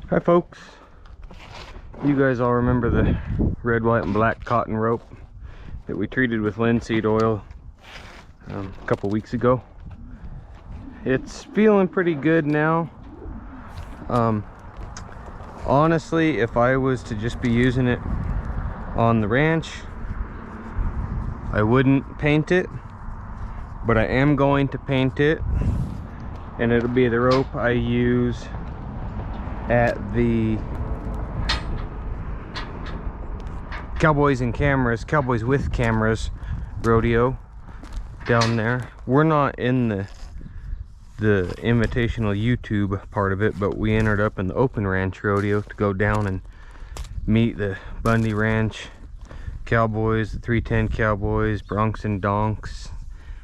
Hi folks, you guys all remember the red, white, and black cotton rope that we treated with linseed oil a couple weeks ago. It's feeling pretty good now. Honestly, if I was to just be using it on the ranch, I wouldn't paint it, but I am going to paint it, and it'll be the rope I use at the Cowboys with Cameras rodeo down there. We're not in the invitational YouTube part of it, but we entered up in the open ranch rodeo to go down and meet the Bundy Ranch Cowboys, the 310 Cowboys, Broncs and Donks.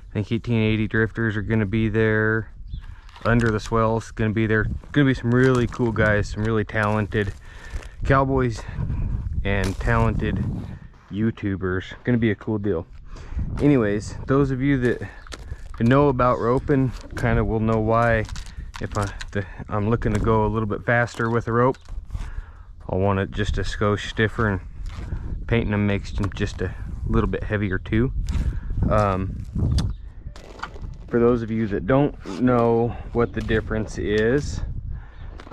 I think 1880 Drifters are going to be there. Under the Swells going to be there. Going to be some really cool guys, some really talented cowboys and talented YouTubers. Going to be a cool deal. Anyways, those of you that know about roping kind of will know why. If I'm looking to go a little bit faster with the rope, I'll want it just a skosh stiffer, and painting them makes them just a little bit heavier too. For those of you that don't know what the difference is,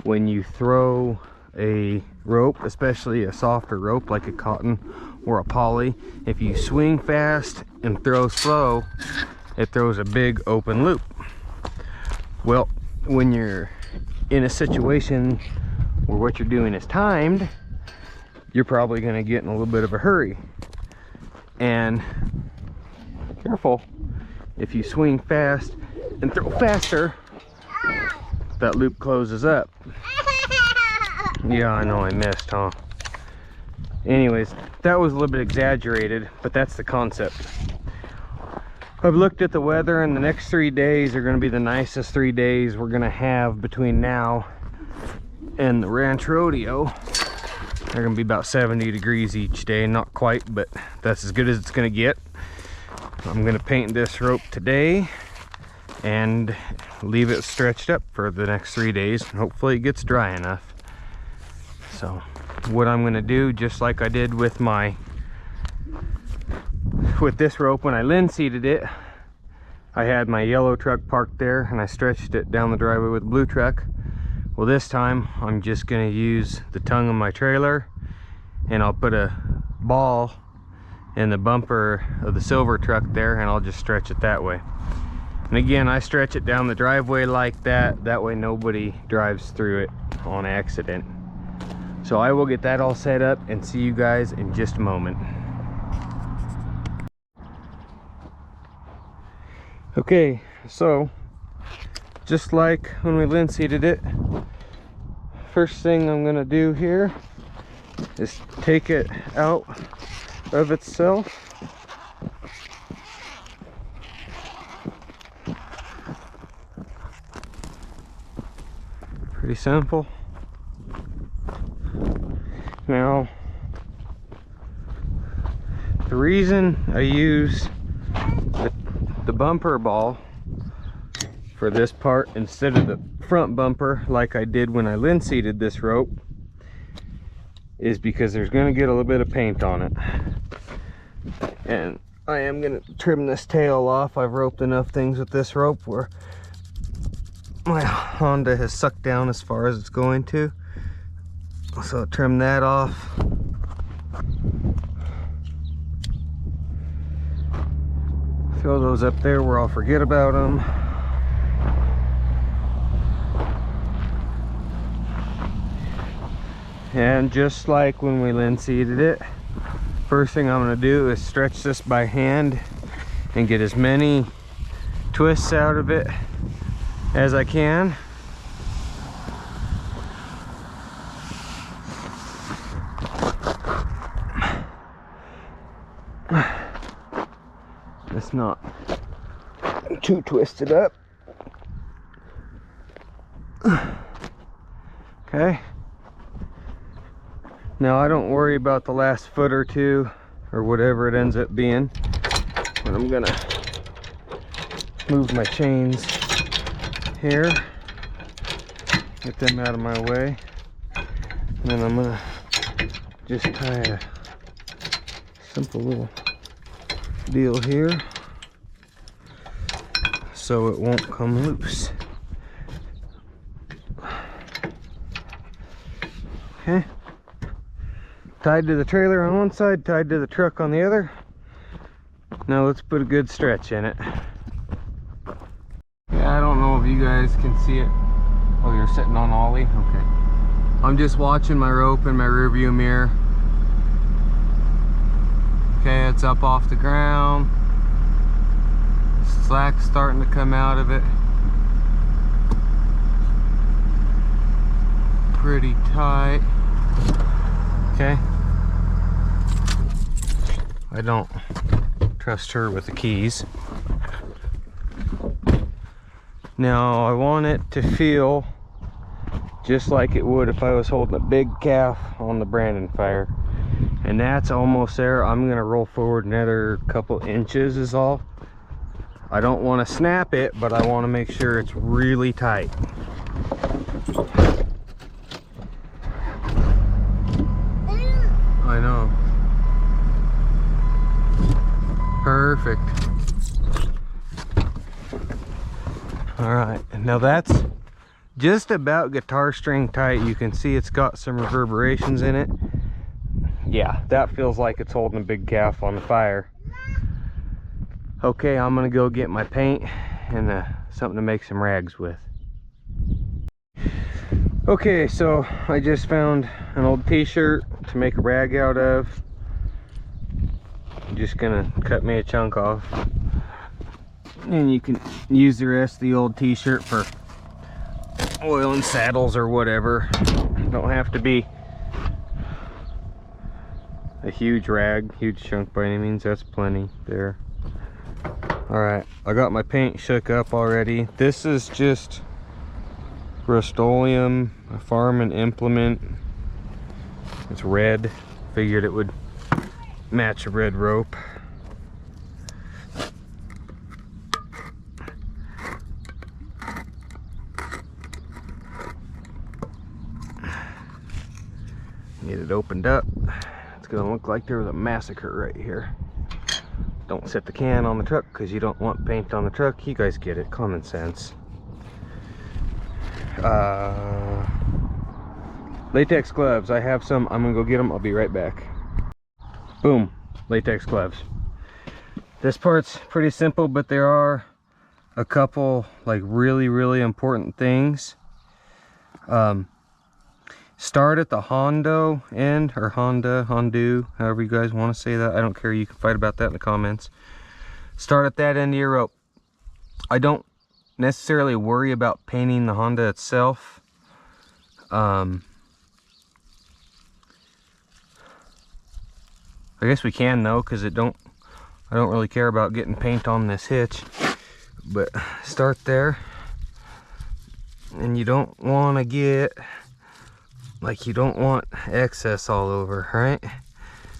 when you throw a rope, especially a softer rope like a cotton or a poly, if you swing fast and throw slow, it throws a big open loop. Well, when you're in a situation where what you're doing is timed, you're probably going to get in a little bit of a hurry. And careful, if you swing fast and throw faster, that loop closes up. Yeah, I know I missed, huh? Anyways, that was a little bit exaggerated, but that's the concept. I've looked at the weather, and the next 3 days are going to be the nicest 3 days we're going to have between now and the ranch rodeo. They're going to be about 70 degrees each day. Not quite, but that's as good as it's going to get. I'm going to paint this rope today and leave it stretched up for the next 3 days, and hopefully it gets dry enough. So what I'm going to do, just like I did with this rope when I linseeded it, I had my yellow truck parked there and I stretched it down the driveway with the blue truck. Well, this time I'm just going to use the tongue of my trailer, and I'll put a ball in the bumper of the silver truck there, and I'll just stretch it that way. And again, I stretch it down the driveway like that. That way nobody drives through it on accident. So I will get that all set up and see you guys in just a moment. Okay, so just like when we linseeded it, first thing I'm going to do here is take it out of itself. Pretty simple. Now, the reason I use the bumper ball for this part instead of the front bumper like I did when I linseeded this rope is because there's going to get a little bit of paint on it, and I am going to trim this tail off. I've roped enough things with this rope where my Honda has sucked down as far as it's going to, so I'll trim that off. Throw those up there where I'll forget about them. And just like when we linseeded it, first thing I'm going to do is stretch this by hand and get as many twists out of it as I can. It's not too twisted up. Okay. Now I don't worry about the last foot or two or whatever it ends up being, but I'm gonna move my chains here, get them out of my way. And I'm gonna just tie a simple little deal here so it won't come loose. Okay, tied to the trailer on one side, tied to the truck on the other. Now let's put a good stretch in it. Yeah, I don't know if you guys can see it. Oh, you're sitting on ollie? Okay. I'm just watching my rope in my rear view mirror. Okay, it's up off the ground. Slack's starting to come out of it. Pretty tight. Okay. I don't trust her with the keys. Now I want it to feel just like it would if I was holding a big calf on the Brandon fire. And that's almost there. I'm gonna roll forward another couple inches is all. I don't want to snap it, but I want to make sure it's really tight. I know. Perfect. All right, now that's just about guitar string tight. You can see it's got some reverberations in it. Yeah, that feels like it's holding a big calf on the fire. Okay, I'm gonna go get my paint and something to make some rags with. Okay, so I just found an old t-shirt to make a rag out of. I'm just gonna cut me a chunk off. And you can use the rest of the old t-shirt for oil and saddles or whatever. Don't have to be a huge rag, huge chunk by any means. That's plenty there. Alright, I got my paint shook up already. This is just Rust-Oleum, a farm and implement. It's red. Figured it would match a red rope. Get it opened up. It's gonna look like there was a massacre right here. Don't set the can on the truck because you don't want paint on the truck. You guys get it, common sense. Latex gloves, I have some. I'm gonna go get them. I'll be right back. Boom, latex gloves. This part's pretty simple, but there are a couple like really important things. Start at the Hondo end, or Hondo, however you guys want to say that. I don't care, you can fight about that in the comments. Start at that end of your rope. I don't necessarily worry about painting the Honda itself. I guess we can though, because I don't really care about getting paint on this hitch. But start there, and you don't want to get you don't want excess all over, right?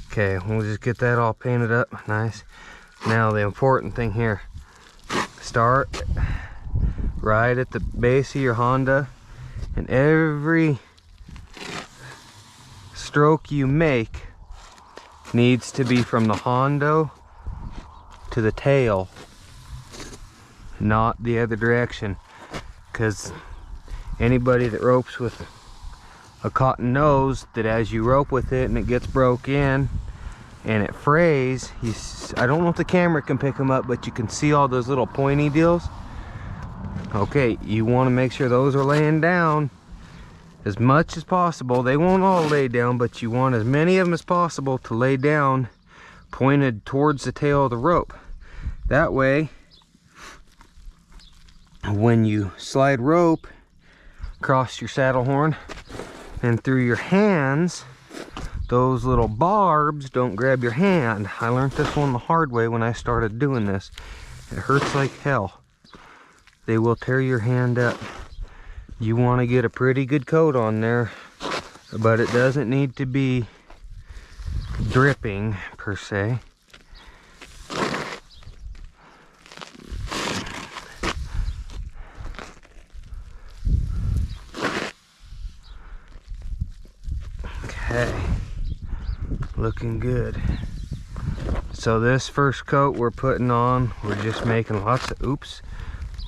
Okay, we'll just get that all painted up nice. Now the important thing here, start right at the base of your Honda, and every stroke you make needs to be from the Hondo to the tail, not the other direction, because anybody that ropes with a cotton knows that as you rope with it and it gets broke in and it frays, I don't know if the camera can pick them up, but you can see all those little pointy deals. Okay, you want to make sure those are laying down as much as possible. They won't all lay down, but you want as many of them as possible to lay down pointed towards the tail of the rope. That way, when you slide rope across your saddle horn and through your hands, those little barbs don't grab your hand. I learned this one the hard way when I started doing this. It hurts like hell. They will tear your hand up. You want to get a pretty good coat on there, but it doesn't need to be dripping per se. Hey, looking good. So this first coat we're putting on, we're just making lots of, oops,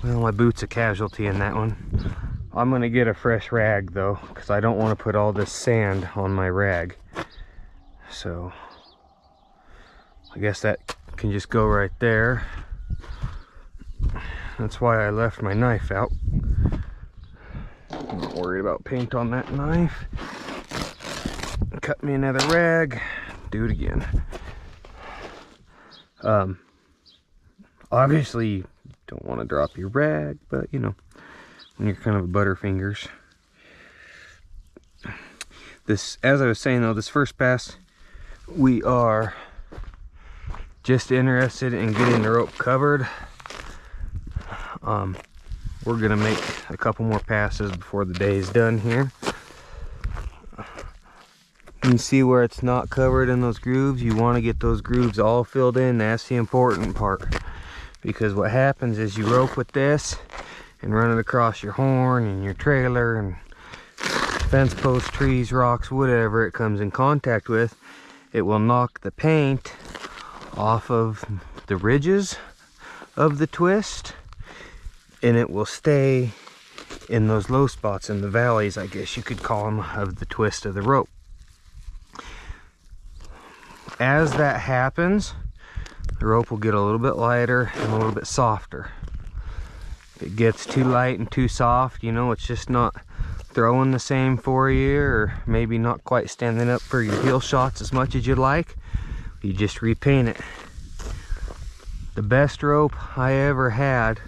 well, my boot's a casualty in that one. I'm gonna get a fresh rag though, because I don't want to put all this sand on my rag. So I guess that can just go right there. That's why I left my knife out. I'm not worried about paint on that knife. Cut me another rag, do it again. Obviously you don't want to drop your rag, but you know, when you're kind of a butterfingers. This, as I was saying though, this first pass, we are just interested in getting the rope covered. We're gonna make a couple more passes before the day is done here. You see where it's not covered in those grooves? You want to get those grooves all filled in. That's the important part, because what happens is you rope with this and run it across your horn and your trailer and fence posts, trees, rocks, whatever it comes in contact with. It will knock the paint off of the ridges of the twist, and it will stay in those low spots, in the valleys, I guess you could call them, of the twist of the rope. As that happens, the rope will get a little bit lighter and a little bit softer. If it gets too light and too soft, you know, it's just not throwing the same for you, or maybe not quite standing up for your heel shots as much as you'd like, you just repaint it. The best rope I ever had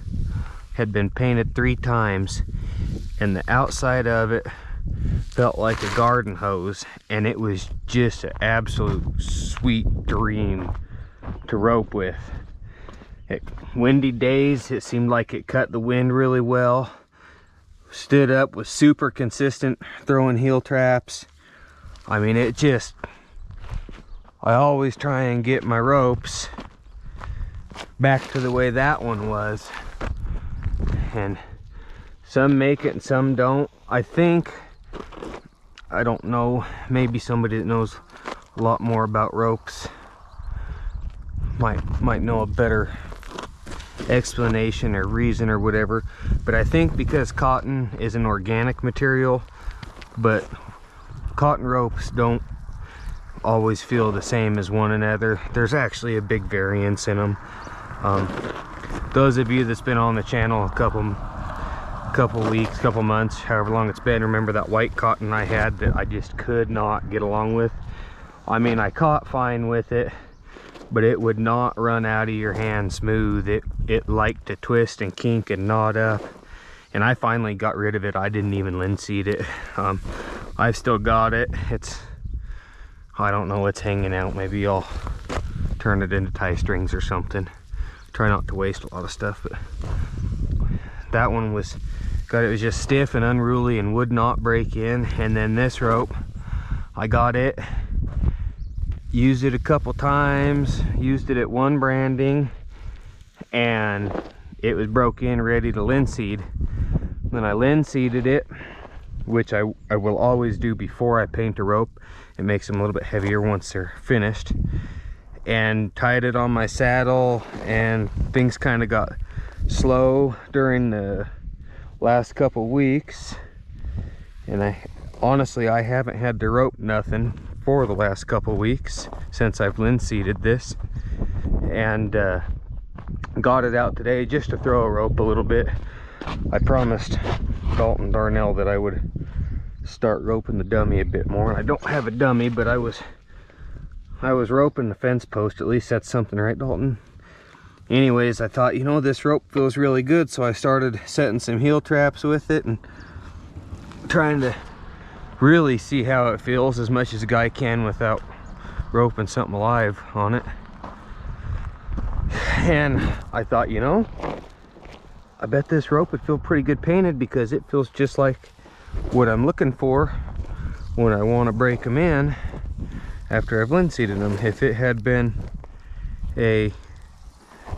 been painted 3 times, and the outside of it felt like a garden hose, and it was just an absolute sweet dream to rope with. At windy days, it seemed like it cut the wind really well. Stood up, was super consistent throwing heel traps. I mean, it just, I always try and get my ropes back to the way that one was, and some make it and some don't. I think, I don't know, maybe somebody that knows a lot more about ropes might know a better explanation or reason or whatever, but I think because cotton is an organic material, but cotton ropes don't always feel the same as one another. There's actually a big variance in them. Those of you that's been on the channel a couple weeks, couple months, however long it's been, remember that white cotton I had that I just could not get along with. I mean, I caught fine with it, but it would not run out of your hand smooth. It liked to twist and kink and knot up, and I finally got rid of it. I didn't even linseed it. I've still got it. It's, I don't know, it's hanging out. Maybe I'll turn it into tie strings or something. Try not to waste a lot of stuff, but that one was, it was just stiff and unruly and would not break in. And then this rope, I got it, used it a couple times, used it at one branding, and it was broke in, ready to linseed. Then I linseeded it, which I will always do before I paint a rope. It makes them a little bit heavier once they're finished. And tied it on my saddle, and things kind of got slow during the last couple weeks, and I honestly haven't had to rope nothing for the last couple weeks since I've linseeded this, and got it out today just to throw a rope a little bit. I promised Dalton Darnell that I would start roping the dummy a bit more. I don't have a dummy, but I was roping the fence post. At least that's something, right, Dalton? Anyways, I thought, you know, this rope feels really good, so I started setting some heel traps with it and trying to really see how it feels as much as a guy can without roping something alive on it. And I thought, you know, I bet this rope would feel pretty good painted, because it feels just like what I'm looking for when I want to break them in after I've linseeded them. If it had been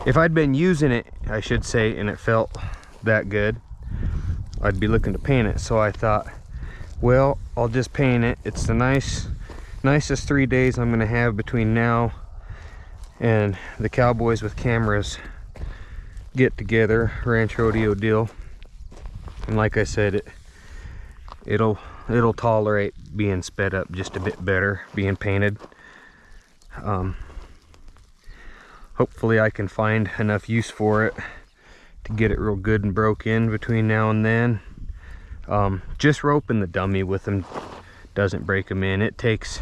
if I'd been using it, I should say, and it felt that good, I'd be looking to paint it. So I thought, well, I'll just paint it. It's a nice nicest 3 days I'm gonna have between now and the Cowboys with Cameras get together ranch rodeo deal. And like I said, it'll tolerate being sped up just a bit better, being painted. Hopefully I can find enough use for it to get it real good and broke in between now and then. Just roping the dummy with them doesn't break them in. It takes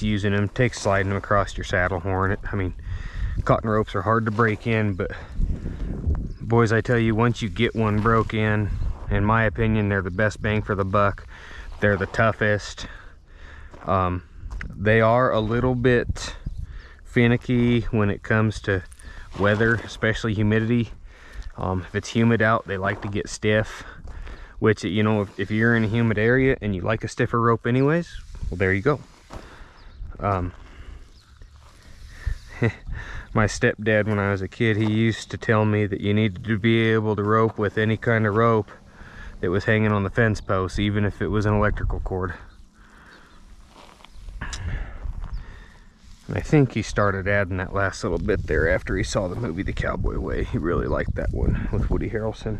using them, takes sliding them across your saddle horn. I mean, cotton ropes are hard to break in, but boys, I tell you, once you get one broke in my opinion, they're the best bang for the buck. They're the toughest. They are a little bit finicky when it comes to weather, especially humidity. If it's humid out, they like to get stiff, which, you know, if you're in a humid area and you like a stiffer rope anyways, well, there you go. My stepdad, when I was a kid, he used to tell me that you needed to be able to rope with any kind of rope that was hanging on the fence post, even if it was an electrical cord. And I think he started adding that last little bit there after he saw the movie The Cowboy Way. He really liked that one with Woody Harrelson.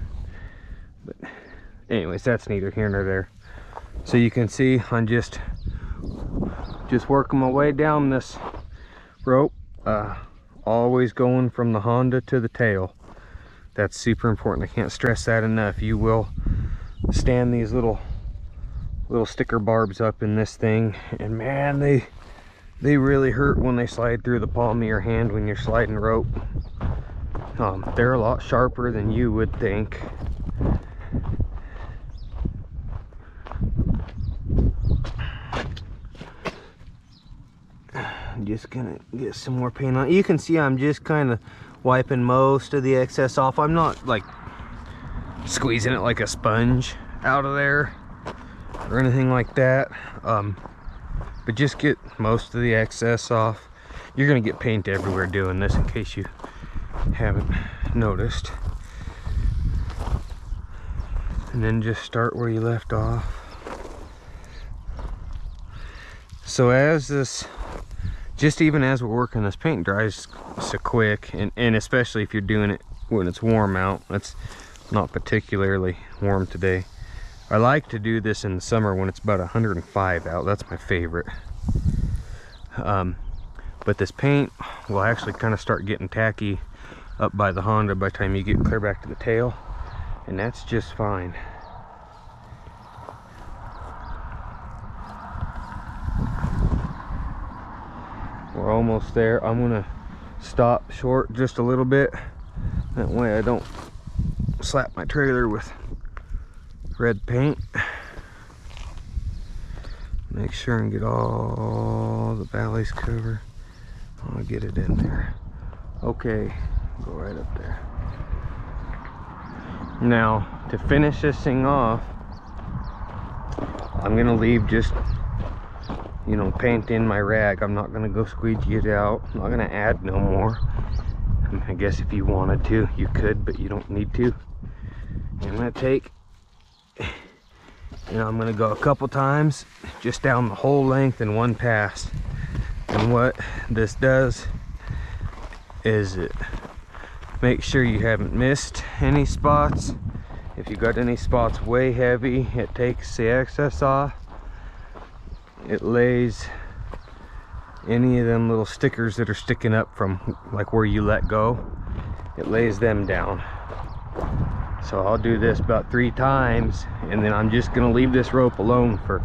But anyways, that's neither here nor there. So you can see I'm just working my way down this rope, always going from the Honda to the tail. That's super important. I can't stress that enough. You will stand these little sticker barbs up in this thing, and man, they really hurt when they slide through the palm of your hand when you're sliding rope. They're a lot sharper than you would think. I'm just gonna get some more paint on. You can see I'm just kind of wiping most of the excess off. I'm not like squeezing it like a sponge out of there or anything like that. But just get most of the excess off. You're gonna get paint everywhere doing this, in case you haven't noticed. And then just start where you left off. So as this, just even as we're working, this paint dries so quick, and especially if you're doing it when it's warm out. It's not particularly warm today. I like to do this in the summer when it's about 105 out. That's my favorite. But this paint will actually kind of start getting tacky up by the Honda by the time you get clear back to the tail, and that's just fine. We're almost there. I'm gonna stop short just a little bit, that way I don't slap my trailer with red paint. Make sure and get all the valleys covered. I'll get it in there. Okay, go right up there. Now, to finish this thing off, I'm gonna leave just, you know, paint in my rag. I'm not gonna go squeegee it out. I'm not gonna add no more. I guess if you wanted to, you could, but you don't need to. I'm gonna take, you know, I'm gonna go a couple times just down the whole length in one pass. And what this does is it makes sure you haven't missed any spots. If you got any spots way heavy, it takes the excess off. It lays any of them little stickers that are sticking up from like where you let go, it lays them down. So I'll do this about 3 times, and then I'm just gonna leave this rope alone for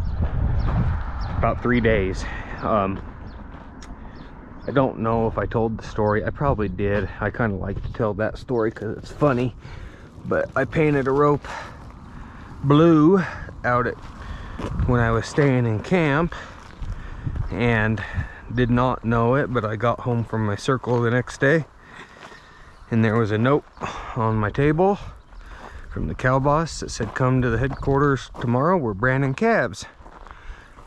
about 3 days. I don't know if I told the story. I probably did. I kind of like to tell that story because it's funny. But I painted a rope blue out at when I was staying in camp, and did not know it, but I got home from my circle the next day, and there was a note on my table from the cow boss that said, "Come to the headquarters tomorrow, we're branding calves."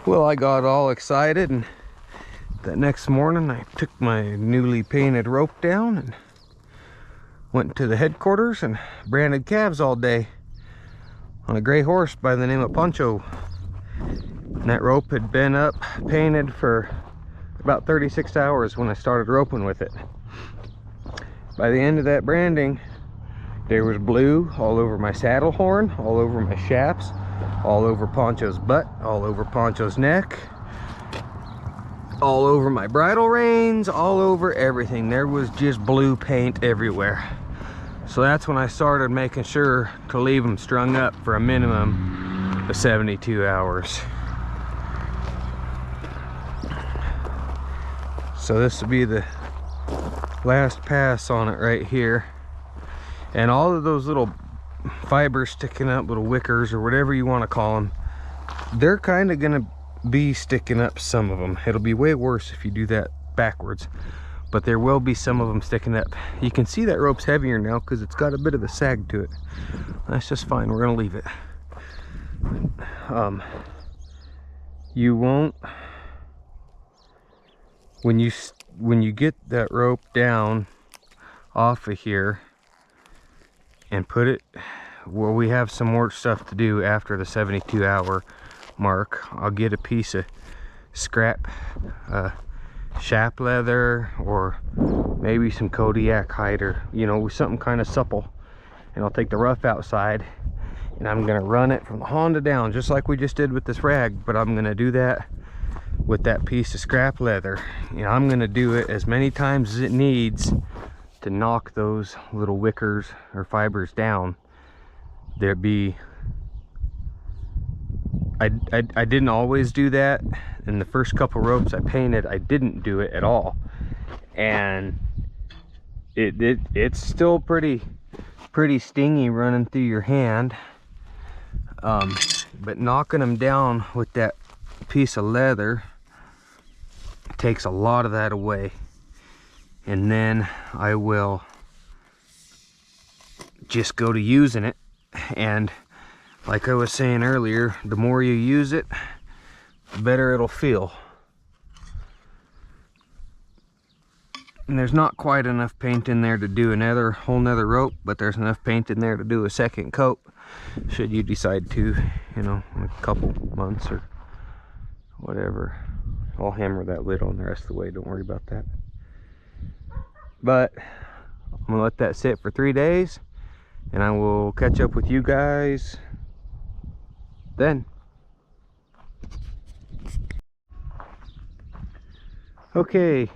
Well, I got all excited, and that next morning I took my newly painted rope down and went to the headquarters and branded calves all day on a gray horse by the name of Poncho. And that rope had been up painted for about 36 hours when I started roping with it. By the end of that branding, there was blue all over my saddle horn, all over my shafts, all over Poncho's butt, all over Poncho's neck, all over my bridle reins, all over everything. There was just blue paint everywhere. So that's when I started making sure to leave them strung up for a minimum of 72 hours. So this will be the last pass on it right here. And all of those little fibers sticking up, little wickers or whatever you want to call them, they're kind of gonna be sticking up, some of them. It'll be way worse if you do that backwards, but there will be some of them sticking up. You can see that rope's heavier now because it's got a bit of a sag to it. That's just fine, we're gonna leave it. You won't, when you get that rope down off of here and put it, well, we have some more stuff to do after the 72-hour mark. I'll get a piece of scrap shaft leather or maybe some Kodiak hide, or you know, something kind of supple, and I'll take the rough outside and I'm gonna run it from the Honda down just like we just did with this rag, but I'm gonna do that with that piece of scrap leather. You know, I'm gonna do it as many times as it needs to knock those little wickers or fibers down. There'd be, I didn't always do that. In the first couple ropes I painted, I didn't do it at all, and it's still pretty stingy running through your hand. But knocking them down with that piece of leather takes a lot of that away. And then I will just go to using it, and like I was saying earlier, the more you use it, the better it'll feel. And there's not quite enough paint in there to do another whole nother rope, but there's enough paint in there to do a second coat should you decide to, you know, in a couple months or whatever. I'll hammer that lid on the rest of the way, don't worry about that. But I'm gonna let that sit for 3 days, and I will catch up with you guys then. Okay,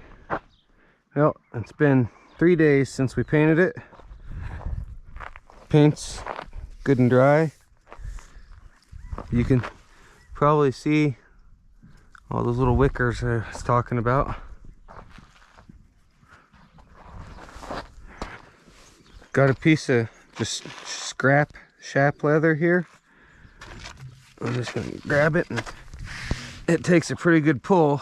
well, it's been 3 days since we painted it. Paint's good and dry. You can probably see all those little wickers I was talking about. Got a piece of just scrap shaft leather here. I'm just gonna grab it, and it takes a pretty good pull.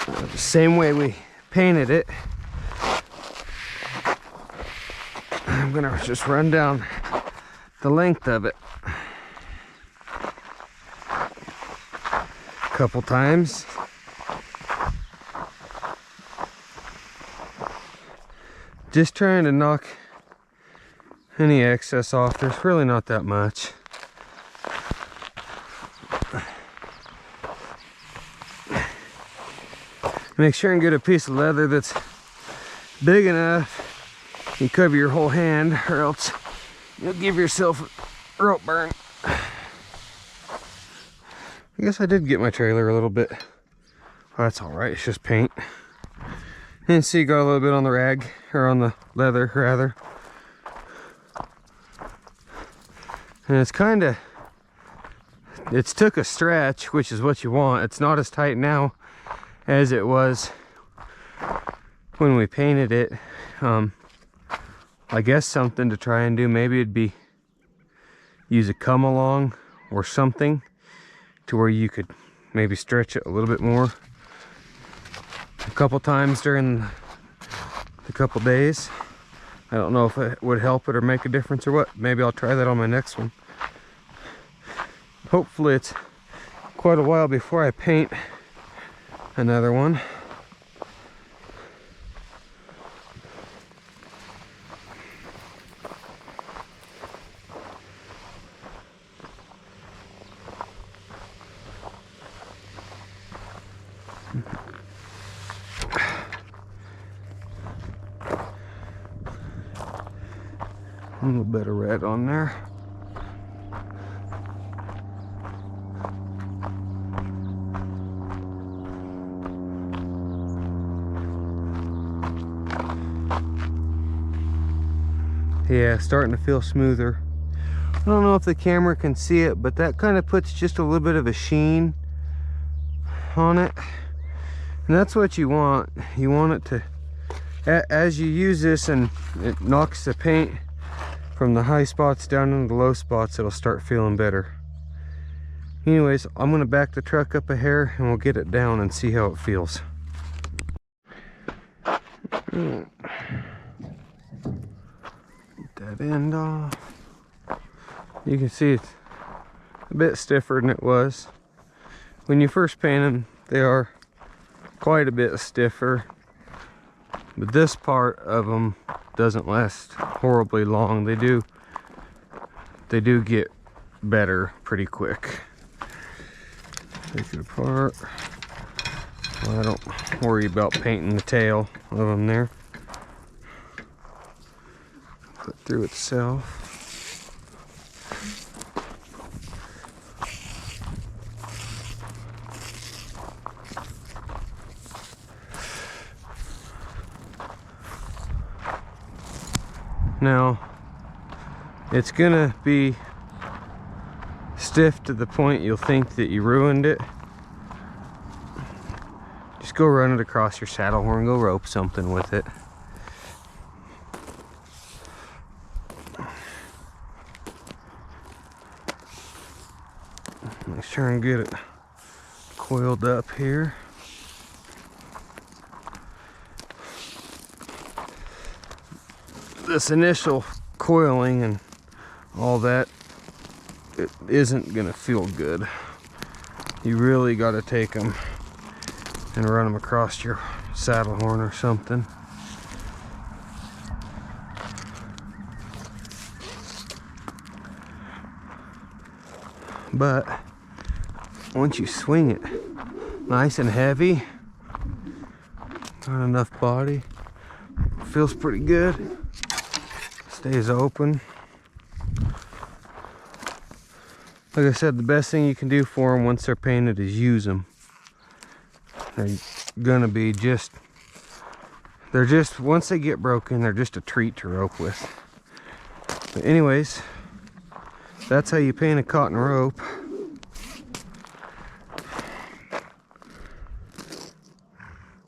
The same way we painted it. I'm gonna just run down the length of it a couple times. Just trying to knock any excess off. There's really not that much. Make sure and get a piece of leather that's big enough you cover your whole hand, or else you'll give yourself a rope burn. I guess I did get my trailer a little bit. Oh, that's all right, it's just paint. And see, got a little bit on the rag, or on the leather rather. And it's kind of, it's took a stretch, which is what you want. It's not as tight now as it was when we painted it. I guess something to try and do, maybe it'd be use a come along or something to where you could maybe stretch it a little bit more a couple times during the couple days. I don't know if it would help it or make a difference or what. Maybe I'll try that on my next one. Hopefully it's quite a while before I paint another one. little bit of red on there. Yeah, starting to feel smoother. I don't know if the camera can see it, but that kind of puts just a little bit of a sheen on it. And that's what you want. You want it to, as you use this and it knocks the paint from the high spots down into the low spots, it'll start feeling better. Anyways, I'm gonna back the truck up a hair and we'll get it down and see how it feels. Get that end off. You can see it's a bit stiffer than it was. When you first paint them, they are quite a bit stiffer. But this part of them doesn't last horribly long. They do get better pretty quick. Take it apart. Well, I don't worry about painting the tail of them there. Put through itself. Now, it's gonna be stiff to the point you'll think that you ruined it. Just go run it across your saddle horn, go rope something with it. Make sure and get it coiled up here. This initial coiling and all that, it isn't gonna feel good. You really got to take them and run them across your saddle horn or something. But once you swing it nice and heavy, not enough body, feels pretty good. Stays open. Like I said, the best thing you can do for them once they're painted is use them. They're gonna be once they get broken, they're just a treat to rope with. But anyways, that's how you paint a cotton rope.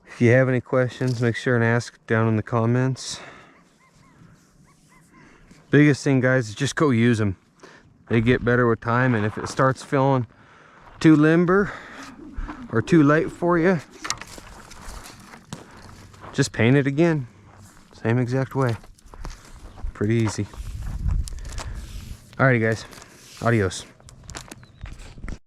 If you have any questions, make sure and ask down in the comments. Biggest thing, guys, is just go use them. They get better with time, and if it starts feeling too limber or too light for you, just paint it again. Same exact way. Pretty easy. Alrighty, guys. Adios.